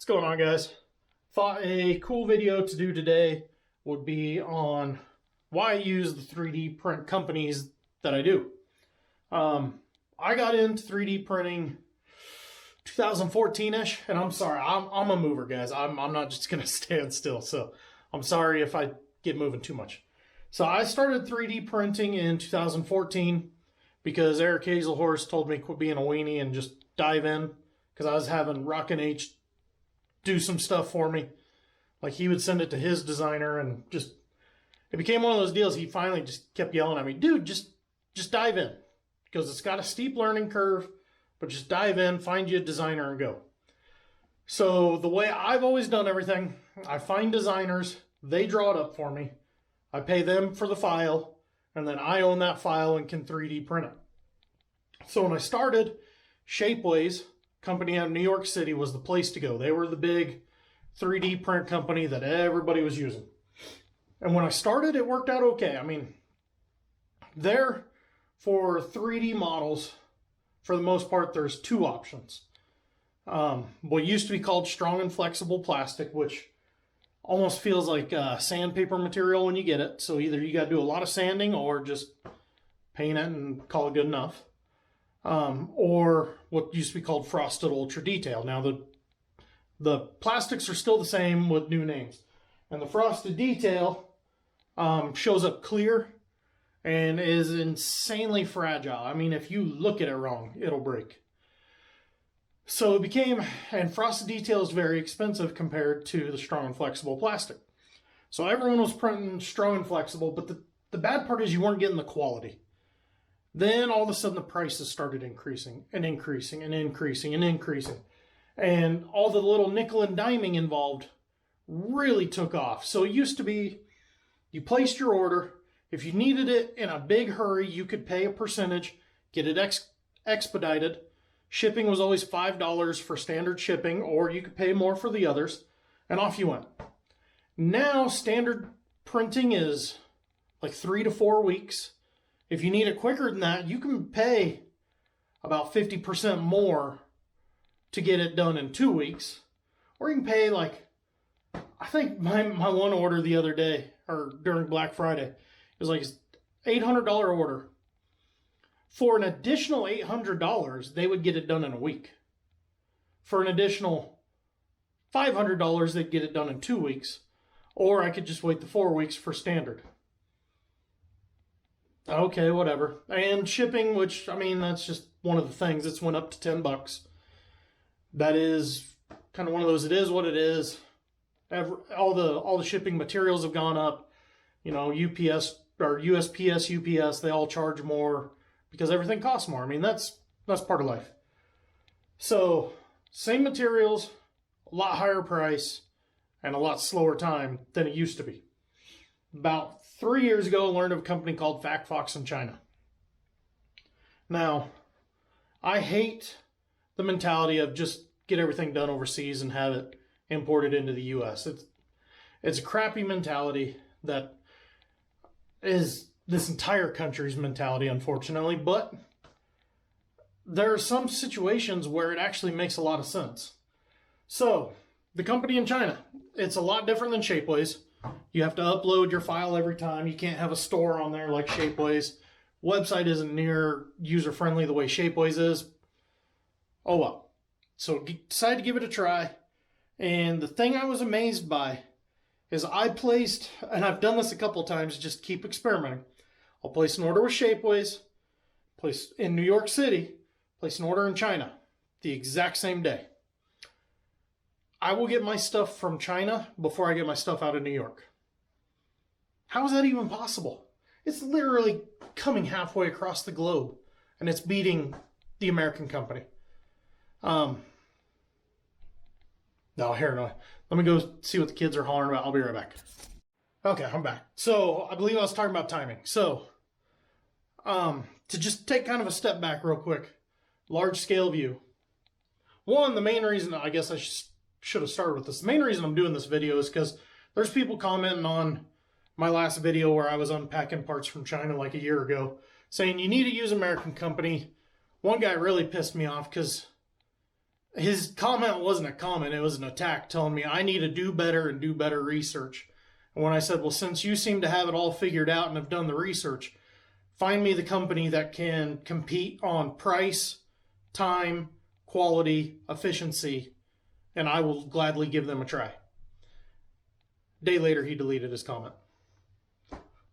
What's going on, guys? Thought a cool video to do today would be on why I use the 3D print companies that I do. I got into 3D printing 2014-ish, and I'm sorry, I'm a mover, guys. I'm not just gonna stand still, so I'm sorry if I get moving too much. So I started 3D printing in 2014 because Eric Hazelhorst told me quit being a weenie and just dive in, because I was having Rockin' H do some stuff for me. Like, he would send it to his designer, and just it became one of those deals. He finally just kept yelling at me, dude, just dive in, because it's got a steep learning curve, but just dive in, find you a designer, and go. So the way I've always done everything, I find designers, they draw it up for me, I pay them for the file, and then I own that file and can 3D print it. So when I started, Shapeways, company out of New York City, was the place to go. They were the big 3D print company that everybody was using. And when I started, it worked out okay. I mean, there for 3D models, for the most part, there's two options. What used to be called strong and flexible plastic, which almost feels like sandpaper material when you get it. So either you got to do a lot of sanding or just paint it and call it good enough. Or what used to be called frosted ultra detail. Now the plastics are still the same with new names, and the frosted detail shows up clear and is insanely fragile. I mean, if you look at it wrong, it'll break. So it became, and frosted detail is very expensive compared to the strong and flexible plastic. So everyone was printing strong and flexible, but the bad part is you weren't getting the quality. Then all of a sudden the prices started increasing and increasing and increasing and increasing. And all the little nickel and diming involved really took off. So it used to be, you placed your order. If you needed it in a big hurry, you could pay a percentage, get it expedited. Shipping was always $5 for standard shipping, or you could pay more for the others, and off you went. Now standard printing is like 3 to 4 weeks. If you need it quicker than that, you can pay about 50% more to get it done in 2 weeks. Or you can pay, like, I think my one order the other day, or during Black Friday, it was like $800 order. For an additional $800, they would get it done in a week. For an additional $500, they'd get it done in 2 weeks. Or I could just wait the 4 weeks for standard. Okay, whatever. And shipping, which, I mean, that's just one of the things. It's went up to $10. That is kind of one of those, it is what it is. All the shipping materials have gone up. You know, UPS or USPS, UPS, they all charge more because everything costs more. I mean, that's part of life. So, same materials, a lot higher price, and a lot slower time than it used to be. About 3 years ago, I learned of a company called FactFox in China. Now, I hate the mentality of just get everything done overseas and have it imported into the U.S. It's a crappy mentality that is this entire country's mentality, unfortunately, but there are some situations where it actually makes a lot of sense. So, the company in China, it's a lot different than Shapeways. You have to upload your file every time. You can't have a store on there like Shapeways. Website isn't near user-friendly the way Shapeways is. Oh well. So decided to give it a try. And the thing I was amazed by is I placed, and I've done this a couple of times, just keep experimenting. I'll place an order with Shapeways, place in New York City, place an order in China the exact same day. I will get my stuff from China before I get my stuff out of New York. How is that even possible? It's literally coming halfway across the globe, and it's beating the American company. No, let me go see what the kids are hollering about. I'll be right back. Okay, I'm back. So, I believe I was talking about timing. So, to just take kind of a step back real quick, large scale view. One, the main reason, I guess I should have started with this. The main reason I'm doing this video is because there's people commenting on my last video where I was unpacking parts from China like a year ago, saying you need to use American company. One guy really pissed me off because his comment wasn't a comment, it was an attack telling me I need to do better and do better research. And when I said, well, since you seem to have it all figured out and have done the research, find me the company that can compete on price, time, quality, efficiency, and I will gladly give them a try. A day later, he deleted his comment.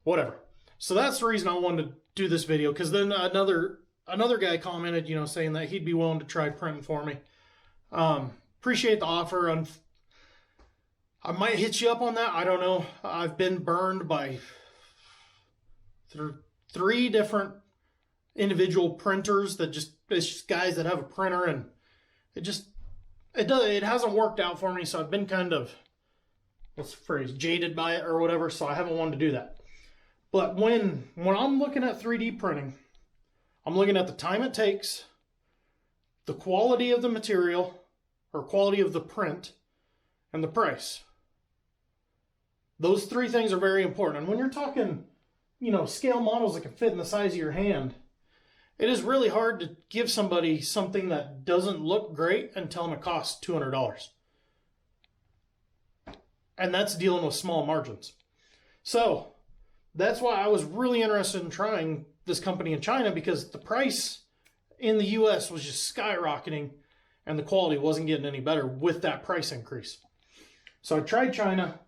Whatever. So that's the reason I wanted to do this video, because then another guy commented, saying that he'd be willing to try printing for me. Appreciate the offer. I might hit you up on that. I don't know. I've been burned by three different individual printers it's just guys that have a printer, and it hasn't worked out for me. So I've been kind of, what's the phrase, jaded by it or whatever. So I haven't wanted to do that. But when I'm looking at 3D printing, I'm looking at the time it takes, the quality of the material or quality of the print, and the price. Those three things are very important. And when you're talking, scale models that can fit in the size of your hand, it is really hard to give somebody something that doesn't look great and tell them it costs $200. And that's dealing with small margins. So that's why I was really interested in trying this company in China, because the price in the US was just skyrocketing and the quality wasn't getting any better with that price increase. So I tried China,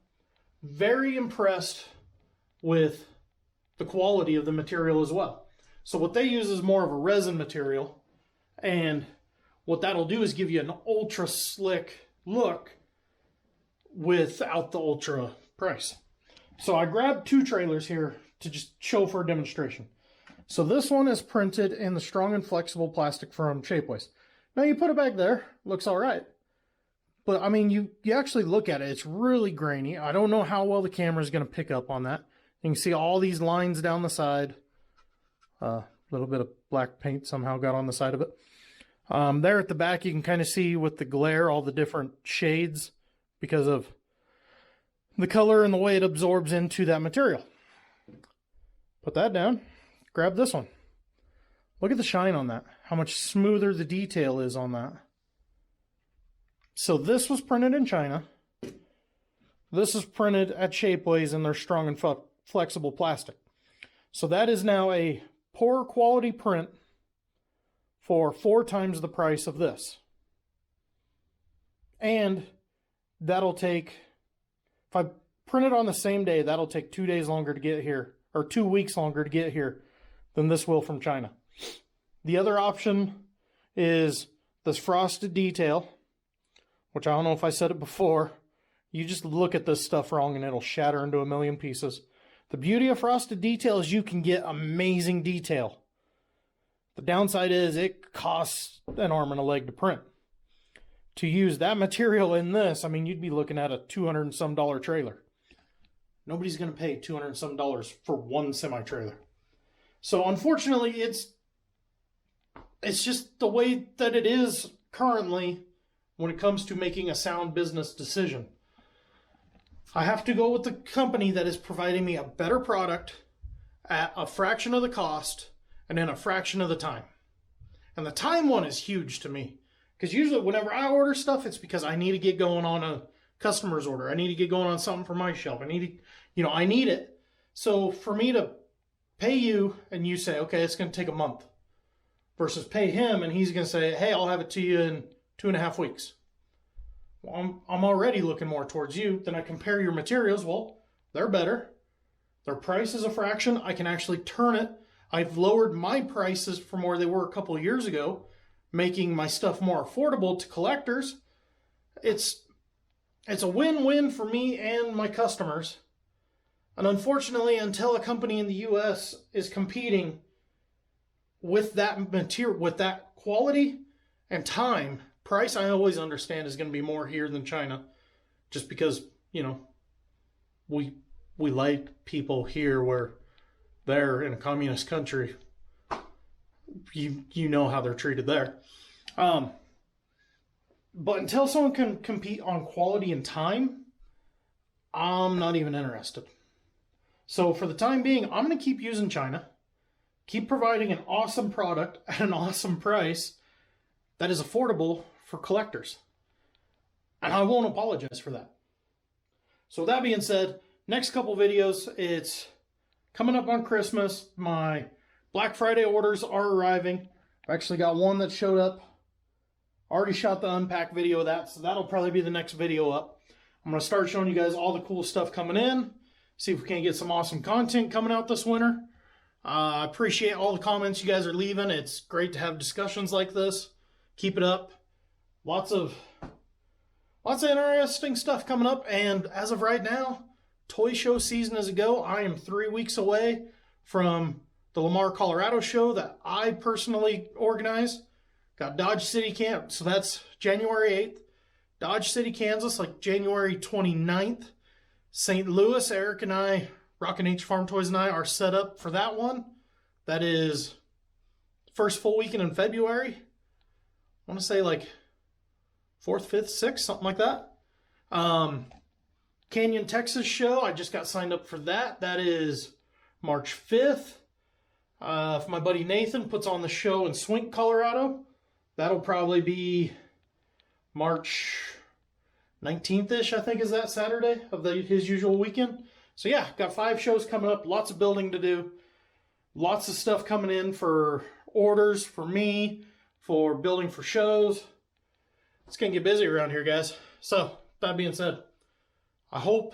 very impressed with the quality of the material as well. So what they use is more of a resin material, and what that'll do is give you an ultra slick look without the ultra price. So I grabbed two trailers here to just show for a demonstration. So this one is printed in the strong and flexible plastic from Shapeways. Now you put it back there, looks all right. But I mean, you actually look at it, it's really grainy. I don't know how well the camera is going to pick up on that. You can see all these lines down the side. A little bit of black paint somehow got on the side of it. There at the back, you can kind of see with the glare all the different shades because of the color and the way it absorbs into that material. Put that down. Grab this one. Look at the shine on that. How much smoother the detail is on that. So this was printed in China. This is printed at Shapeways in their strong and flexible plastic. So that is now a poor quality print for 4 times the price of this. And that'll take, if I print it on the same day, that'll take 2 days longer to get here, or 2 weeks longer to get here than this will from China. The other option is this frosted detail, which I don't know if I said it before. You just look at this stuff wrong and it'll shatter into a million pieces. The beauty of frosted detail is you can get amazing detail. The downside is it costs an arm and a leg to print. To use that material in this, I mean, you'd be looking at a $200 and some trailer. Nobody's going to pay $200 and some for one semi-trailer. So unfortunately, it's just the way that it is currently when it comes to making a sound business decision. I have to go with the company that is providing me a better product at a fraction of the cost and in a fraction of the time. And the time one is huge to me, because usually whenever I order stuff, it's because I need to get going on a customer's order. I need to get going on something for my shelf. I need it. So for me to pay you and you say, okay, it's going to take a month, versus pay him and he's going to say, hey, I'll have it to you in 2.5 weeks. Well, I'm already looking more towards you. Then I compare your materials. Well, they're better. Their price is a fraction. I can actually turn it. I've lowered my prices from where they were a couple of years ago, making my stuff more affordable to collectors. It's a win-win for me and my customers. And unfortunately, until a company in the US is competing with that material, with that quality and time, price I always understand is going to be more here than China, just because, we like people here where they're in a communist country. You know how they're treated there. But until someone can compete on quality and time, I'm not even interested. So for the time being, I'm going to keep using China, keep providing an awesome product at an awesome price that is affordable for collectors. And I won't apologize for that. So with that being said, next couple videos, it's coming up on Christmas. My Black Friday orders are arriving. I've actually got one that showed up. Already shot the unpack video of that, so that'll probably be the next video up. I'm going to start showing you guys all the cool stuff coming in. See if we can get some awesome content coming out this winter. I appreciate all the comments you guys are leaving. It's great to have discussions like this. Keep it up. Lots of interesting stuff coming up. And as of right now, toy show season is a go. I am 3 weeks away from the Lamar, Colorado show that I personally organize. Got Dodge City, Kansas, so that's January 8th. Dodge City, Kansas, like January 29th. St. Louis, Eric and I, Rockin' H Farm Toys and I are set up for that one. That is first full weekend in February. I want to say like 4th, 5th, 6th, something like that. Canyon, Texas show, I just got signed up for that. That is March 5th. If my buddy Nathan puts on the show in Swink, Colorado, that'll probably be March 19th-ish, I think, is that Saturday of his usual weekend. So yeah, got 5 shows coming up, lots of building to do, lots of stuff coming in for orders, for me, for building for shows. It's going to get busy around here, guys. So, that being said, I hope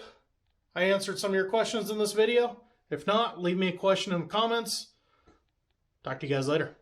I answered some of your questions in this video. If not, leave me a question in the comments. Talk to you guys later.